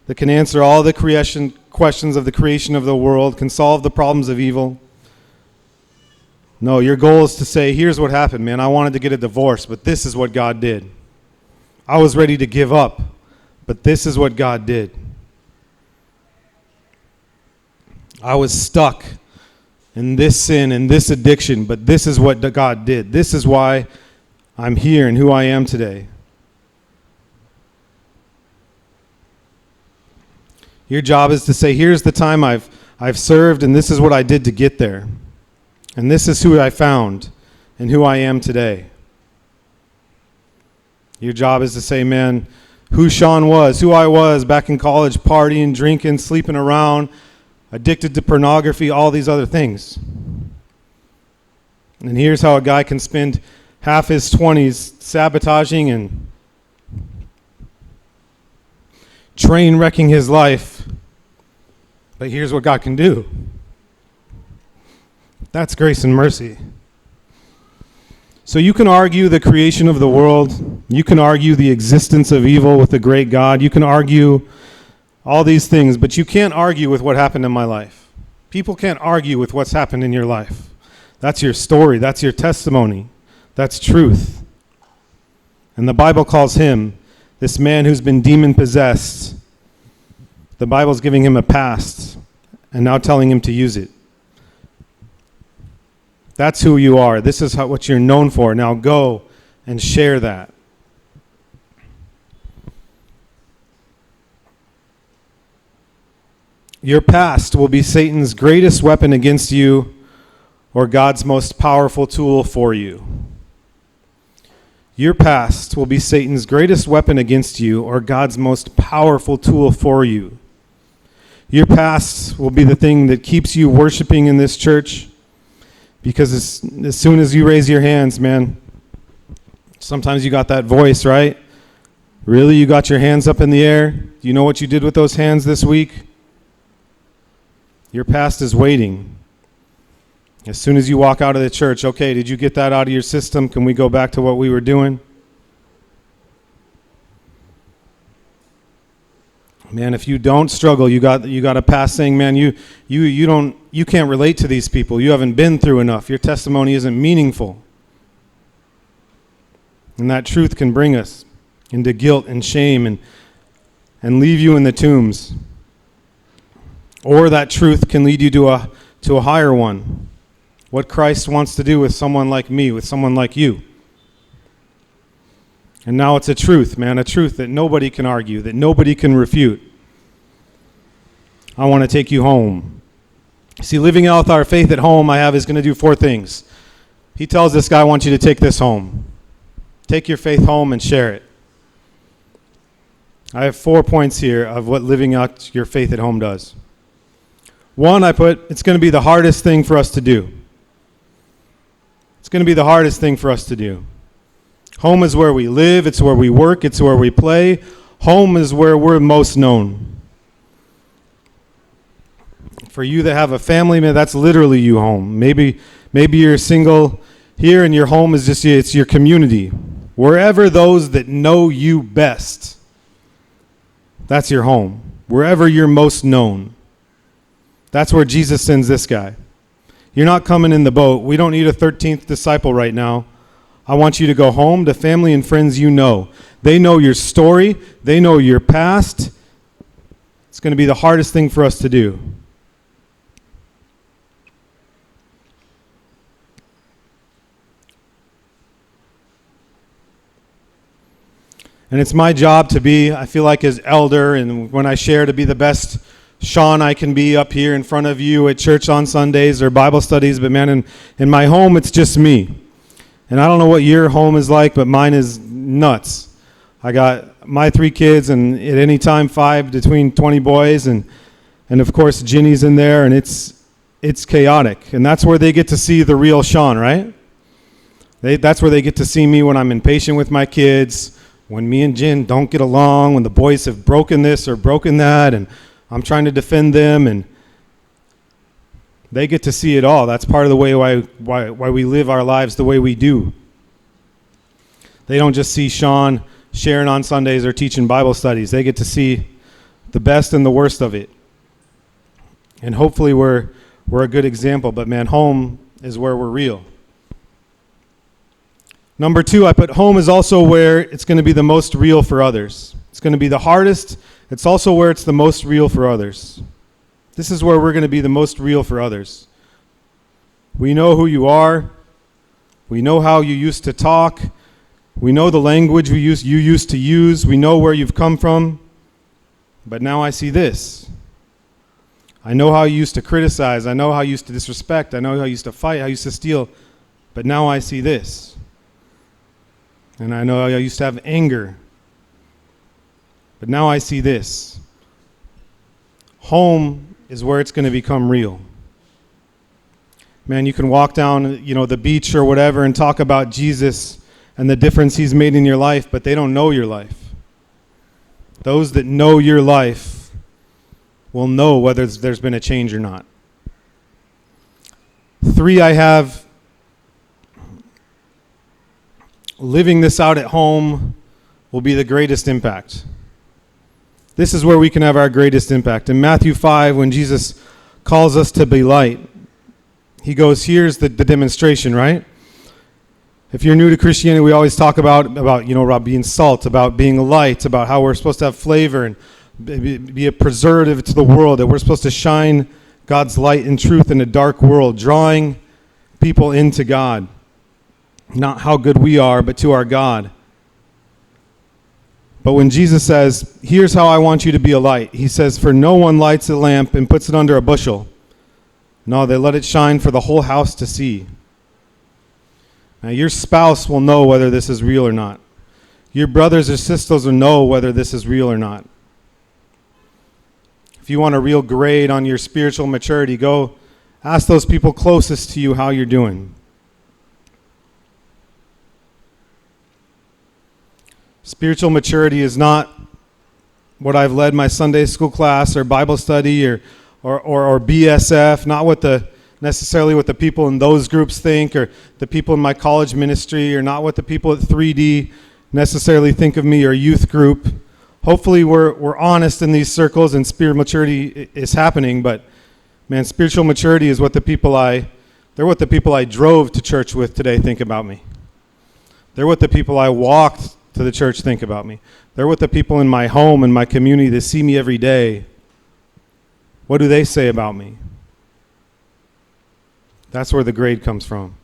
that can answer all the questions of the creation of the world, can solve the problems of evil. No, your goal is to say, here's what happened, man. I wanted to get a divorce, but this is what God did. I was ready to give up, but this is what God did. I was stuck in this sin and this addiction, but this is what God did. This is why I'm here and who I am today. Your job is to say, here's the time I've served, and this is what I did to get there. And this is who I found and who I am today. Your job is to say, man, who Sean was, who I was back in college, partying, drinking, sleeping around, addicted to pornography, all these other things. And here's how a guy can spend half his 20s sabotaging and train wrecking his life. But here's what God can do. That's grace and mercy. So you can argue the creation of the world. You can argue the existence of evil with the great God. You can argue all these things, but you can't argue with what happened in my life. People can't argue with what's happened in your life. That's your story. That's your testimony. That's truth. And the Bible calls him, this man who's been demon-possessed, the Bible's giving him a past and now telling him to use it. That's who you are. This is what you're known for. Now go and share that. Your past will be Satan's greatest weapon against you or God's most powerful tool for you. Your past will be Satan's greatest weapon against you or God's most powerful tool for you. Your past will be the thing that keeps you worshiping in this church, because as soon as you raise your hands, man, sometimes you got that voice, right? Really? You got your hands up in the air? Do you know what you did with those hands this week? Your past is waiting. As soon as you walk out of the church, okay, did you get that out of your system? Can we go back to what we were doing? Man, if you don't struggle, you got a past saying, man, you can't relate to these people. You haven't been through enough. Your testimony isn't meaningful. And that truth can bring us into guilt and shame and leave you in the tombs. Or that truth can lead you to a higher one. What Christ wants to do with someone like me, with someone like you. And now it's a truth, man, a truth that nobody can argue, that nobody can refute. I want to take you home. See, living out our faith at home, is going to do 4 things. He tells this guy, I want you to take this home. Take your faith home and share it. I have 4 points here of what living out your faith at home does. 1, it's going to be the hardest thing for us to do. It's going to be the hardest thing for us to do. Home is where we live, it's where we work, it's where we play. Home is where we're most known. For you that have a family, man, that's literally you home. Maybe you're single here and your home is it's your community. Wherever those that know you best, that's your home. Wherever you're most known. That's where Jesus sends this guy. You're not coming in the boat. We don't need a 13th disciple right now. I want you to go home to family and friends you know. They know your story. They know your past. It's going to be the hardest thing for us to do. And it's my job to be, I feel like as elder, and when I share, to be the best Sean I can be up here in front of you at church on Sundays or Bible studies. But man, in my home, it's just me. And I don't know what your home is like, but mine is nuts. I got my 3 kids, and at any time 5 between 20 boys, and of course Ginny's in there, and it's chaotic. And that's where they get to see the real Sean, right? That's where they get to see me when I'm impatient with my kids, when me and Jen don't get along, when the boys have broken this or broken that, and I'm trying to defend them, and they get to see it all. That's part of the way why we live our lives the way we do. They don't just see Sean sharing on Sundays or teaching Bible studies. They get to see the best and the worst of it. And hopefully we're a good example. But man, home is where we're real. Number 2, I put home is also where it's going to be the most real for others. It's going to be the hardest. It's also where it's the most real for others. This is where we're going to be the most real for others. We know who you are. We know how you used to talk. We know the language you used to use. We know where you've come from. But now I see this. I know how you used to criticize. I know how you used to disrespect. I know how you used to fight, how you used to steal. But now I see this. And I know how you used to have anger. But now I see this. Home is where it's going to become real. Man, you can walk down, the beach or whatever and talk about Jesus and the difference he's made in your life, but they don't know your life. Those that know your life will know whether there's been a change or not. 3, I have living this out at home will be the greatest impact. This is where we can have our greatest impact. In Matthew 5, when Jesus calls us to be light, he goes, here's the demonstration, right? If you're new to Christianity, we always talk about being salt, about being light, about how we're supposed to have flavor and be a preservative to the world, that we're supposed to shine God's light and truth in a dark world, drawing people into God. Not how good we are, but to our God. But when Jesus says, here's how I want you to be a light, he says, for no one lights a lamp and puts it under a bushel. No, they let it shine for the whole house to see. Now, your spouse will know whether this is real or not. Your brothers or sisters will know whether this is real or not. If you want a real grade on your spiritual maturity, go ask those people closest to you how you're doing. Spiritual maturity is not what I've led my Sunday school class or Bible study or BSF, not necessarily what the people in those groups think, or the people in my college ministry, or not what the people at 3D necessarily think of me, or youth group. Hopefully we're honest in these circles and spiritual maturity is happening, but man, spiritual maturity is what they're what the people I drove to church with today think about me. They're what the people I walked to the church think about me. They're what the people in my home and my community that see me every day, what do they say about me? That's where the grade comes from.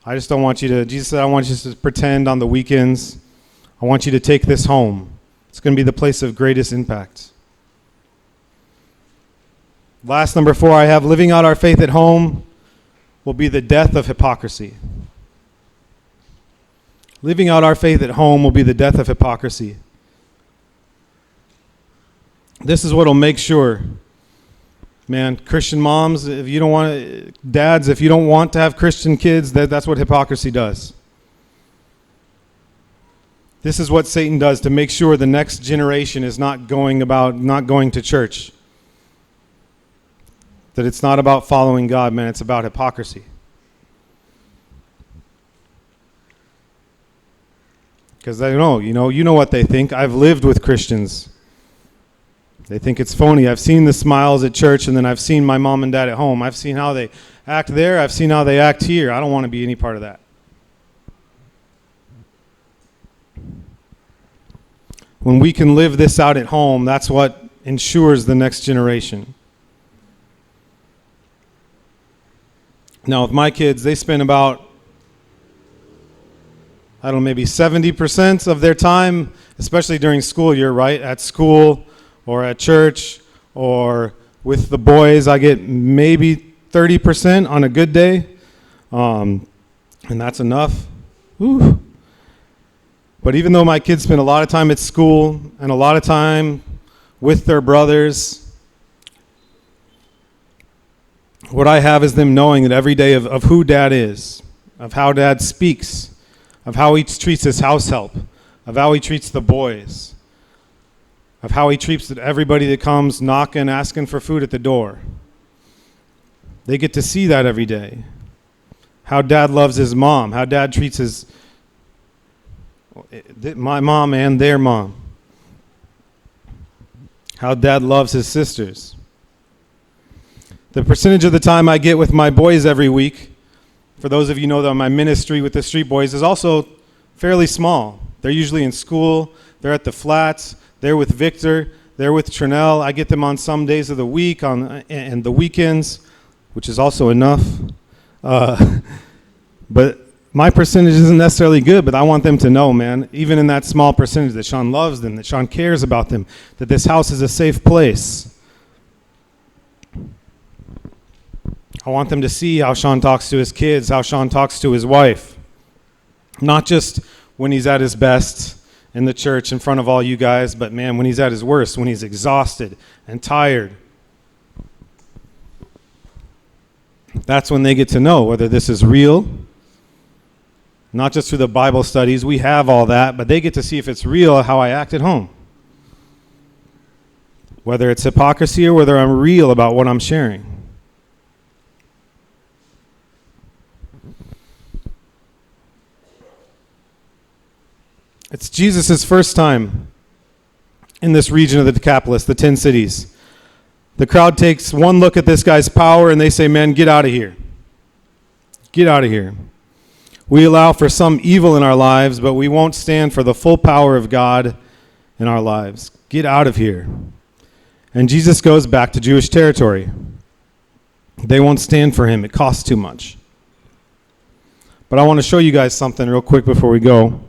I just don't want Jesus said, I want you to pretend on the weekends. I want you to take this home. It's going to be the place of greatest impact. Last, number 4, I have living out our faith at home will be the death of hypocrisy. Living out our faith at home will be the death of hypocrisy. This is what will make sure, man, Christian moms, if you don't want to have Christian kids, that's what hypocrisy does. This is what Satan does to make sure the next generation is not going to church. That it's not about following God, man, it's about hypocrisy. Because they know, you know what they think. I've lived with Christians. They think it's phony. I've seen the smiles at church, and then I've seen my mom and dad at home. I've seen how they act there. I've seen how they act here. I don't want to be any part of that. When we can live this out at home, that's what ensures the next generation. Now, with my kids, they spend about, maybe 70% of their time, especially during school year, right? At school or at church or with the boys, I get maybe 30% on a good day. And that's enough. Woo. But even though my kids spend a lot of time at school and a lot of time with their brothers, what I have is them knowing that every day of who dad is, of how dad speaks, of how he treats his house help, of how he treats the boys, of how he treats everybody that comes knocking, asking for food at the door. They get to see that every day. How dad loves his mom, how dad treats my mom and their mom. How dad loves his sisters. The percentage of the time I get with my boys every week, for those of you who know that my ministry with the Street Boys is also fairly small. They're usually in school, they're at the flats, they're with Victor, they're with Trinell. I get them on some days of the week and the weekends, which is also enough. But my percentage isn't necessarily good, but I want them to know, man, even in that small percentage, that Sean loves them, that Sean cares about them, that this house is a safe place. I want them to see how Sean talks to his kids, how Sean talks to his wife. Not just when he's at his best in the church in front of all you guys, but man, when he's at his worst, when he's exhausted and tired. That's when they get to know whether this is real. Not just through the Bible studies, we have all that, but they get to see if it's real how I act at home. Whether it's hypocrisy or whether I'm real about what I'm sharing. It's Jesus' first time in this region of the Decapolis, the 10 cities. The crowd takes one look at this guy's power and they say, man, get out of here. Get out of here. We allow for some evil in our lives, but we won't stand for the full power of God in our lives. Get out of here. And Jesus goes back to Jewish territory. They won't stand for him. It costs too much. But I want to show you guys something real quick before we go.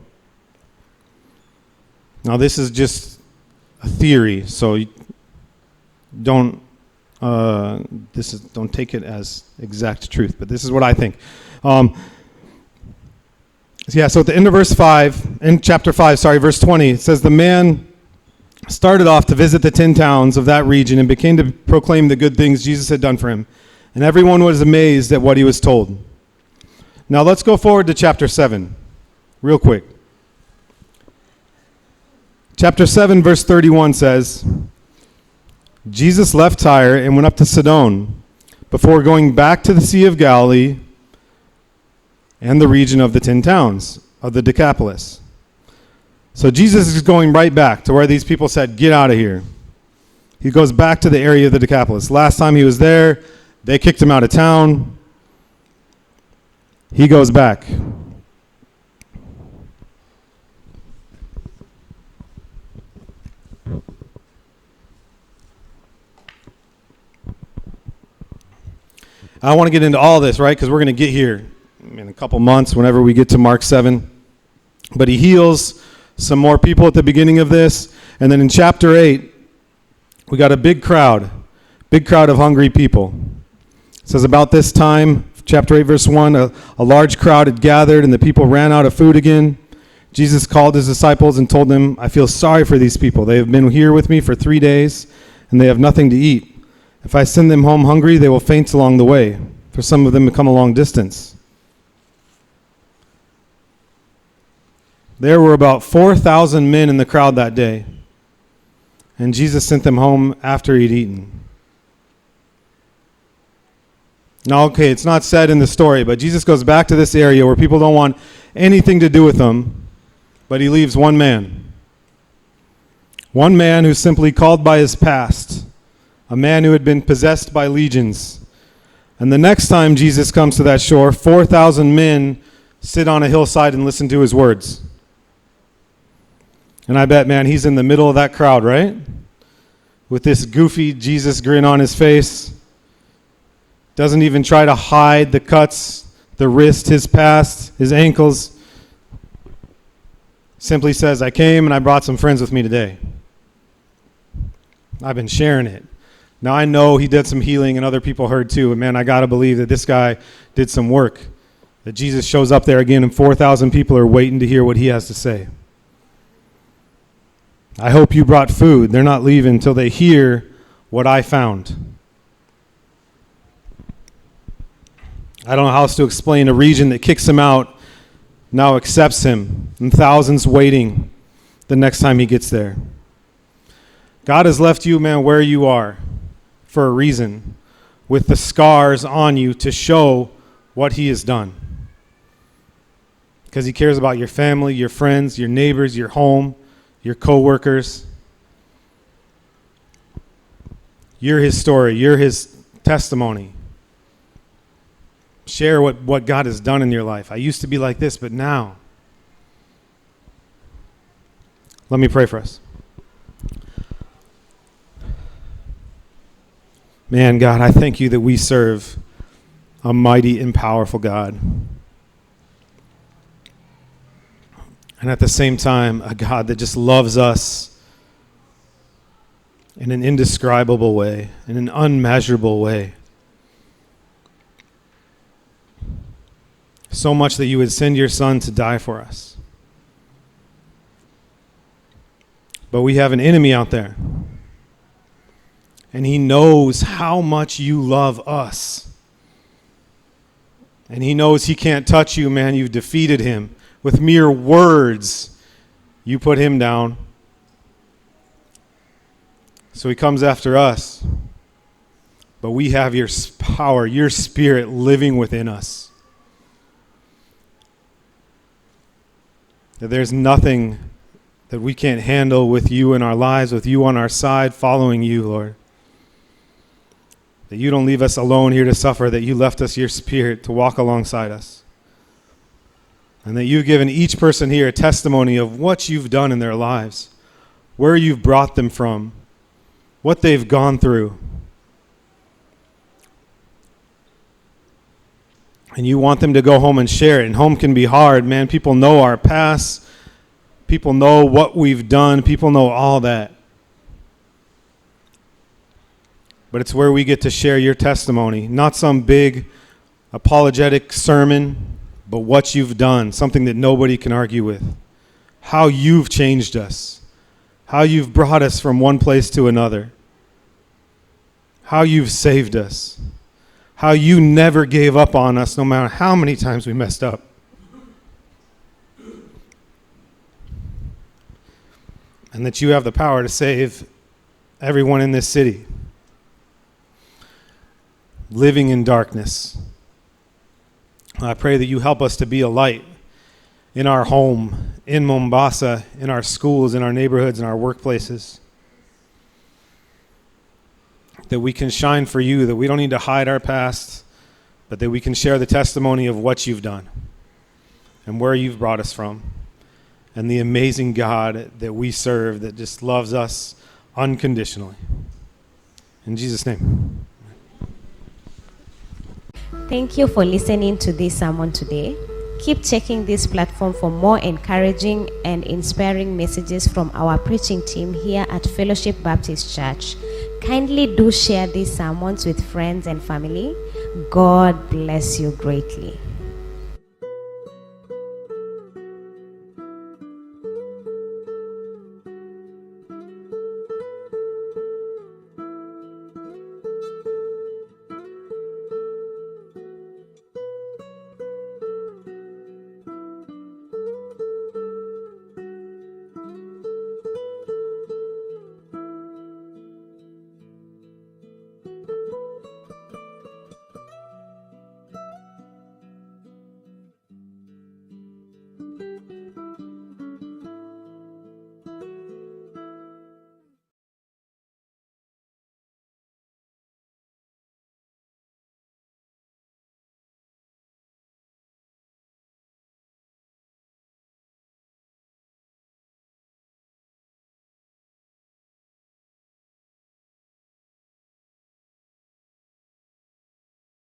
Now, this is just a theory, so don't take it as exact truth, but this is what I think. So at the end of verse 5, in chapter 5, verse 20, it says, the man started off to visit the 10 towns of that region and began to proclaim the good things Jesus had done for him. And everyone was amazed at what he was told. Now let's go forward to chapter 7, real quick. Chapter 7, verse 31 says, Jesus left Tyre and went up to Sidon before going back to the Sea of Galilee and the region of the 10 towns of the Decapolis. So Jesus is going right back to where these people said, get out of here. He goes back to the area of the Decapolis. Last time he was there, they kicked him out of town. He goes back. I want to get into all this, right? Because we're going to get here in a couple months whenever we get to Mark 7. But he heals some more people at the beginning of this. And then in chapter 8, we got a big crowd of hungry people. It says about this time, chapter 8, verse 1, a large crowd had gathered and the people ran out of food again. Jesus called his disciples and told them, I feel sorry for these people. They have been here with me for 3 days and they have nothing to eat. If I send them home hungry, they will faint along the way, for some of them have come a long distance. There were about 4,000 men in the crowd that day, and Jesus sent them home after he'd eaten. Now, okay, it's not said in the story, but Jesus goes back to this area where people don't want anything to do with him, but he leaves one man. One man who's simply called by his past. A man who had been possessed by legions. And the next time Jesus comes to that shore, 4,000 men sit on a hillside and listen to his words. And I bet, man, he's in the middle of that crowd, right? With this goofy Jesus grin on his face. Doesn't even try to hide the cuts, the wrist, his past, his ankles. Simply says, I came and I brought some friends with me today. I've been sharing it. Now, I know he did some healing and other people heard too, and man, I got to believe that this guy did some work. That Jesus shows up there again and 4,000 people are waiting to hear what he has to say. I hope you brought food. They're not leaving until they hear what I found. I don't know how else to explain a region that kicks him out now accepts him, and thousands waiting the next time he gets there. God has left you, man, where you are for a reason, with the scars on you to show what he has done. Because he cares about your family, your friends, your neighbors, your home, your co-workers. You're his story. You're his testimony. Share what God has done in your life. I used to be like this, but now. Let me pray for us. Man, God, I thank you that we serve a mighty and powerful God. And at the same time, a God that just loves us in an indescribable way, in an unmeasurable way. so much that you would send your Son to die for us. But we have an enemy out there, and he knows how much you love us. And he knows he can't touch you, man. You've defeated him. With mere words, you put him down. So he comes after us. But we have your power, your Spirit living within us. That there's nothing that we can't handle with you in our lives, with you on our side, following you, Lord. That you don't leave us alone here to suffer, that you left us your Spirit to walk alongside us. And that you've given each person here a testimony of what you've done in their lives, where you've brought them from, what they've gone through. And you want them to go home and share it. And home can be hard, man. People know our past. People know what we've done. People know all that. But it's where we get to share your testimony. Not some big apologetic sermon, but what you've done. Something that nobody can argue with. How you've changed us. How you've brought us from one place to another. How you've saved us. How you never gave up on us no matter how many times we messed up. And that you have the power to save everyone in this city living in darkness. I pray that you help us to be a light in our home, in Mombasa, in our schools, in our neighborhoods, in our workplaces. That we can shine for you, that we don't need to hide our past, but that we can share the testimony of what you've done and where you've brought us from and the amazing God that we serve that just loves us unconditionally. In Jesus' name. Thank you for listening to this sermon today. Keep checking this platform for more encouraging and inspiring messages from our preaching team here at Fellowship Baptist Church. Kindly do share these sermons with friends and family. God bless you greatly.